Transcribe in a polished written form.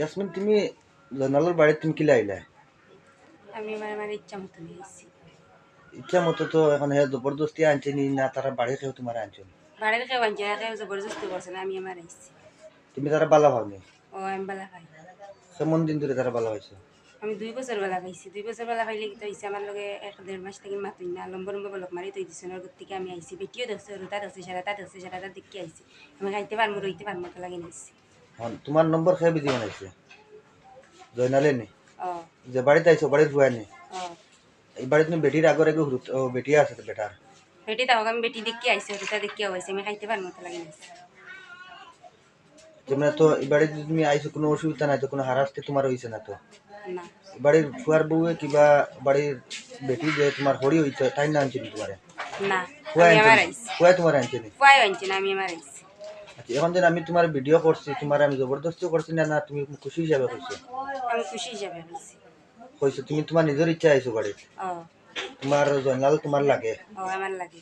ইয়াসমিন, তুমি জয়নালের বাড়িতে তুমি কিলা আইলা? আমি আমার ইচ্ছা মতো নিয়েছি। ইচ্ছা মতো তো এখন হে জবরদস্তি আনছে নি না তারা বাড়ি কেউ তোমার আনছে? বাড়ির কেউ আনছে না, কেউ জবরদস্তি করছে না, আমি আমার আইছি। তুমি তারা বালা ভাবনি? ও আমি বেলা খাই। কেমন দিন ধরে তারা বালা হয়েছে? আমি 2 বছর বেলা খাইছি। 2 বছর বেলা খাইলে কি হয়েছে, আমার লগে 1-1.5 মাস থেকে মাতুই না, লম্বা লম্বা বলক মারি তৈ দিছে। ওর থেকে আমি আইছি, বেটিও দেখছে, রোতা দেখছে, সারা তার দেখি আইছি। আমি খাইতে পারবো, রইতে পারবো তো লাগে নিয়েছি। তোমার নম্বর খেয়ে বিজি বানাইছে জয়নালে নি? ও যে বাড়িতে আইছো বাড়ির ভুয়া নি? ও এই বাড়িতে তুমি বেটির আগর আগে বেটিয়া আছে তো বেটার? বেটি তাও আমি বেটি দেখি আইছি, রোতা দেখি আইছি, আমি খাইতে পারবো তো লাগে নিয়েছি। তোমরা তো এই বাড়িতে তুমি আইছো কোনো অসুবিধা নাই তো? কোনো হারাস্তি তোমার হয়েছে না তো? না বাড়ির ফুয়ার বউয়ে কিবা বাড়ির বেটি যে তোমার হরি হইতো তাই না আনছিনি তোমারে? না ফুয়া আমি আমার আনছিনি? আইছি। ফুয়া তোমার আনছিনি? ফুয়াই আনছে না, আমি আমার আইছি। আচ্ছা, এখন যেন আমি তোমার ভিডিও করছি, তোমার আমি জবরদস্তি করছি না, না তুমি খুশি হিসাবে করছো? আমি খুশি হিসাবে আইছি। কইছো তুমি তোমার নিজের ইচ্ছা আইছো বাড়ি? ও তোমার জয়নাল তোমার লাগে? ও আমার লাগে।